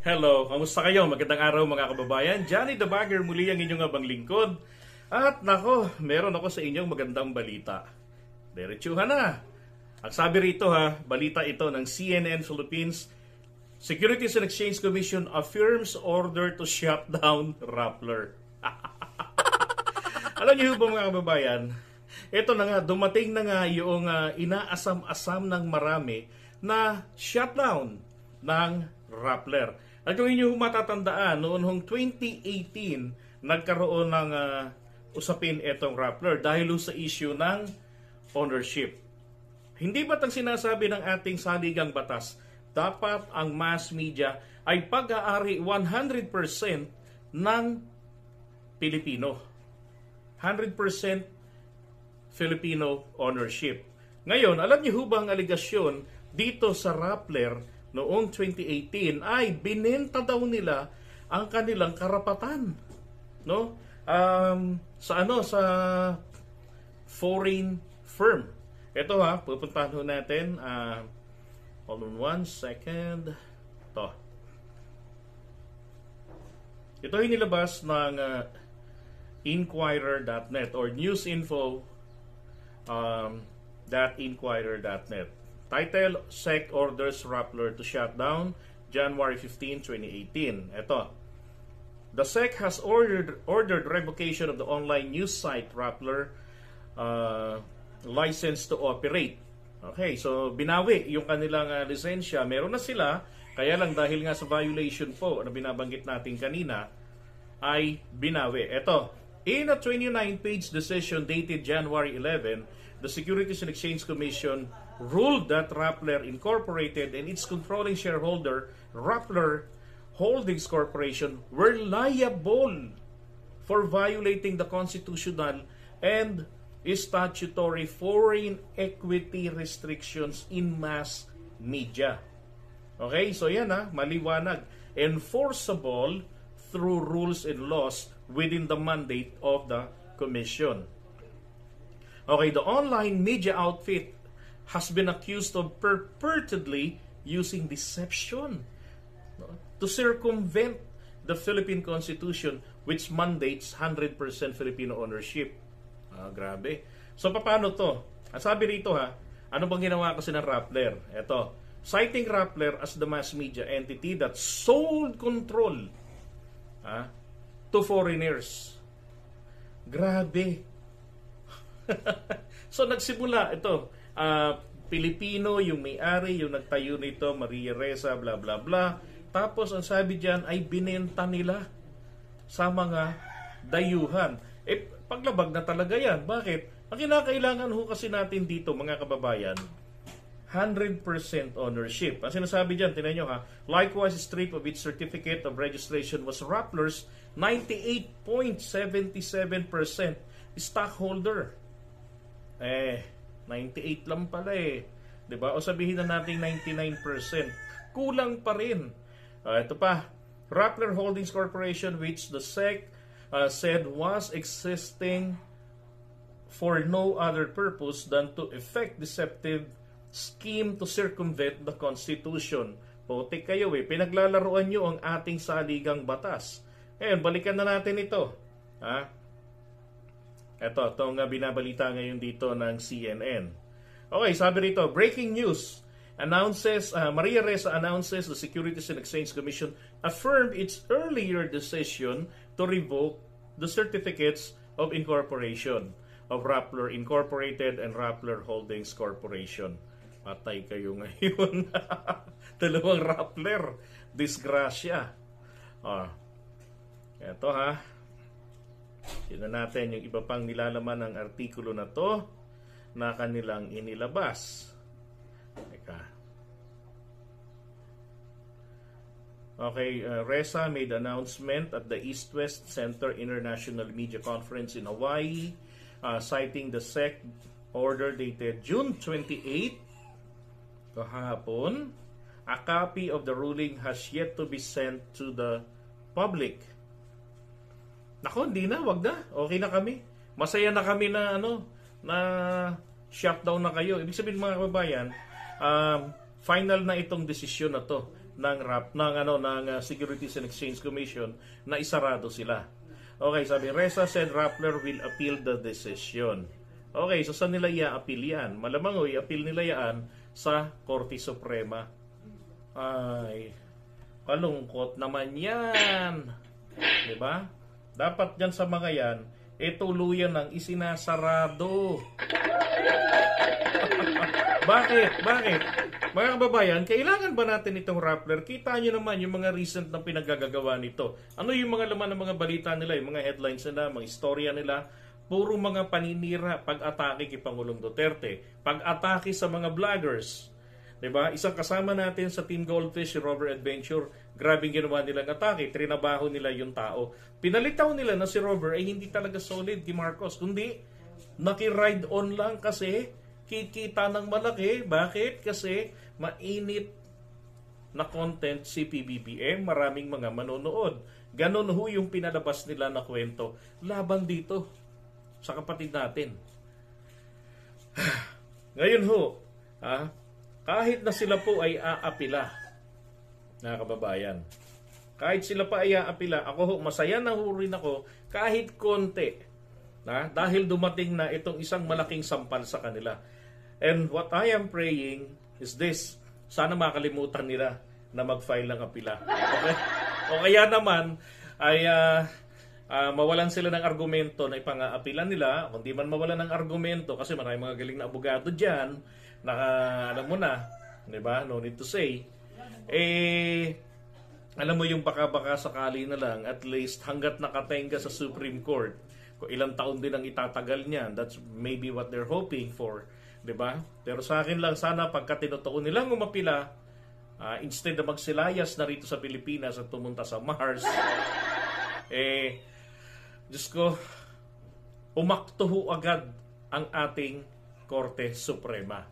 Hello, kamusta kayo? Magandang araw mga kababayan. Johnny the Bagger muli ang inyong abang lingkod. At nako, meron ako sa inyong magandang balita. Diretsuhan na. Ang sabi rito balita ito ng CNN Philippines. Securities and Exchange Commission affirms order to shut down Rappler. Alam niyo ba mga kababayan, ito na nga, dumating na nga yung inaasam-asam ng marami na shutdown ng Rappler. At kung inyo matatandaan, noon hong 2018, nagkaroon ng usapin itong Rappler dahil sa issue ng ownership. Hindi ba't ang sinasabi ng ating saligang batas, dapat ang mass media ay pag-aari 100% ng Pilipino. 100% Filipino ownership. Ngayon, alam niyo ba ang aligasyon dito sa Rappler noong 2018 ay binenta daw nila ang kanilang karapatan, no? Sa foreign firm. Ito pupuntahan natin. Hold on one second. Ito ay nilabas ng Inquirer.net or newsinfo.inquirer.net. Title, SEC orders Rappler to shut down January 15, 2018. Ito. The SEC has ordered revocation of the online news site Rappler license to operate. Okay, so binawi yung kanilang lisensya. Meron na sila, kaya lang dahil nga sa violation po na binabanggit natin kanina, ay binawi. Ito, in a 29-page decision dated January 11, the Securities and Exchange Commission ruled that Rappler Incorporated and its controlling shareholder, Rappler Holdings Corporation, were liable for violating the constitutional and statutory foreign equity restrictions in mass media. Okay, so yan maliwanag. Enforceable through rules and laws within the mandate of the Commission. Okay, the online media outfit has been accused of purportedly using deception to circumvent the Philippine Constitution which mandates 100% Filipino ownership. Grabe. So, paano to? Ang sabi rito ano bang ginawa kasi ng Rappler? Ito, citing Rappler as the mass media entity that sold control to foreigners. Grabe. So nagsimula ito, Pilipino yung may-ari, yung nagtayo nito, Maria Reza, bla bla bla. Tapos ang sabi diyan ay binenta nila sa mga dayuhan. Paglabag na talaga yan. Bakit? Ang kinakailangan kasi natin dito mga kababayan, 100% ownership. Ang sinasabi diyan, tingnan nyo likewise strip of its certificate of registration was Rappler's 98.77% stockholder. 98 lang pala 'di ba? O sabihin na natin 99%. Kulang pa rin. Ito pa, Rappler Holdings Corporation, which the SEC said was existing for no other purpose than to effect deceptive scheme to circumvent the Constitution. Putik kayo pinaglalaruan nyo ang ating saligang batas. Ngayon, balikan na natin ito. Itong binabalita ngayon dito ng CNN. Okay, sabi rito, breaking news. Maria Reza announces the Securities and Exchange Commission affirmed its earlier decision to revoke the certificates of incorporation of Rappler Incorporated and Rappler Holdings Corporation. Patay kayo ngayon. Dalawang Rappler. Disgrasya. Ito tignan natin yung iba pang nilalaman ng artikulo na to na kanilang inilabas. Okay, Reza made announcement at the East-West Center International Media Conference in Hawaii, citing the SEC order dated June 28, kahapon. A copy of the ruling has yet to be sent to the public. Nako, hindi na, wag na. Okay na kami. Masaya na kami na na shutdown na kayo. Ibig sabihin mga kababayan, final na itong desisyon na to. ng Securities and Exchange Commission na isarado sila. Okay, sabi, Reza said Rappler will appeal the decision. Okay, so saan nila i-appeal yan? Malamang i-appeal nila yan sa Korte Suprema. Ay, kalungkot naman yan. Diba? Dapat dyan sa mga yan, tuluyan ng isinasarado. Bakit? Mga kababayan, kailangan ba natin itong Rappler? Kita nyo naman yung mga recent na pinagagagawa nito. Ano yung mga laman ng mga balita nila, yung mga headlines nila, mga istorya nila? Puro mga paninira, pag-atake kay Pangulong Duterte, pag-atake sa mga vloggers. Diba? Isang kasama natin sa Team Goldfish, si Rover Adventure, grabing ginawa nilang atake, trinabaho nila yung tao. Pinalitaw nila na si Rover ay hindi talaga solid kay Marcos, kundi naki-ride on lang kasi kikita ng malaki. Bakit? Kasi mainit na content si PBBM, maraming mga manonood. Ganon ho yung pinalabas nila na kwento laban dito sa kapatid natin. Ngayon ho, kahit na sila po ay aapila, na kababayan, kahit sila pa ay aapila, ako ho, masaya na ho rin ako kahit konti, dahil dumating na itong isang malaking sampal sa kanila. And what I am praying is this, sana makalimutan nila na mag-file ng apila. Okay? O kaya naman ay mawalan sila ng argumento na ipang-aapilan nila, kung di man mawalan ng argumento, kasi maraming mga galing na abogado dyan, alam mo na, di ba? No need to say. Alam mo yung baka-baka sakali na lang, at least hanggat nakatenga sa Supreme Court, kung ilang taon din ang itatagal niyan, that's maybe what they're hoping for, di ba? Pero sa akin lang sana, pagka tinutuon nilang umapila, instead na magsilayas na rito sa Pilipinas at pumunta sa Mars, Diyos ko, umaktuho agad ang ating Korte Suprema.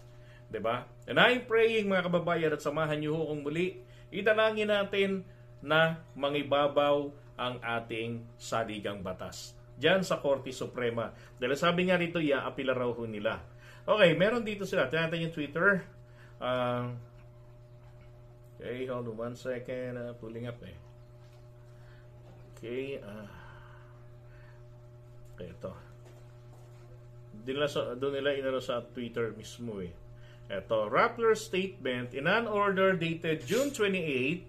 Diba? And I'm praying, mga kababayan, at samahan niyo ho kung muli, italangin natin na mangibabaw ang ating saligang batas diyan sa Korte Suprema. Dahil sabi nga rito, iaapila raw ho nila. Okay, meron dito sila. Tignan natin yung Twitter. Okay, hold on 1 second. Pulling up Okay, okay, ito. Doon nila inano sa Twitter mismo Ito, Rappler statement, in an order dated June 28,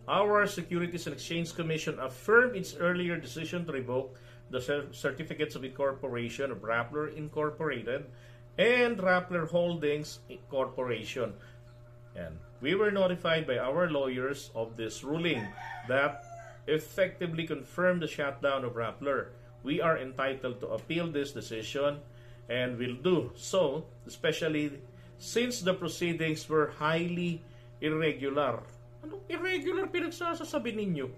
our Securities and Exchange Commission affirmed its earlier decision to revoke the certificates of incorporation of Rappler Incorporated and Rappler Holdings Corporation. And we were notified by our lawyers of this ruling that effectively confirmed the shutdown of Rappler. We are entitled to appeal this decision and will do so, especially since the proceedings were highly irregular. Anong irregular pinagsasasabi ninyo?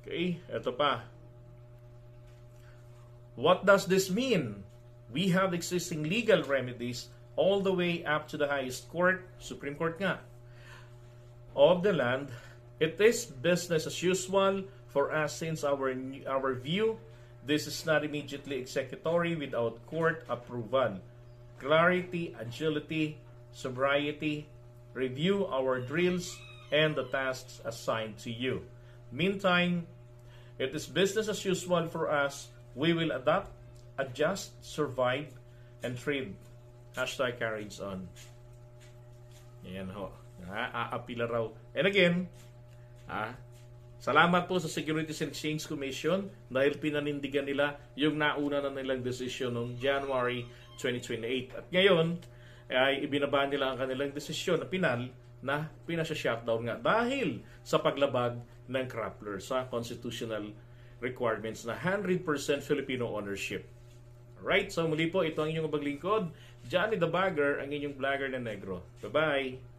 Okay, eto pa. What does this mean? We have existing legal remedies all the way up to the highest court, Supreme Court nga, of the land. It is business as usual for us since our view, this is not immediately executory without court approval. Clarity, agility, sobriety, review our drills and the tasks assigned to you. Meantime, it is business as usual for us. We will adapt, adjust, survive, and thrive. Hashtag carries on. Ayan ho. Aapila raw. And again, salamat po sa Securities and Exchange Commission dahil pinanindigan nila yung nauna na nilang desisyon noong January 2028. At ngayon, ay ibinaba nila ang kanilang desisyon na pinal na pinasya-shutdown nga dahil sa paglabag ng Rappler sa constitutional requirements na 100% Filipino ownership. Alright, so muli po, ito ang inyong maglingkod, Johnny the Bagger, ang inyong vlogger na negro. Bye-bye!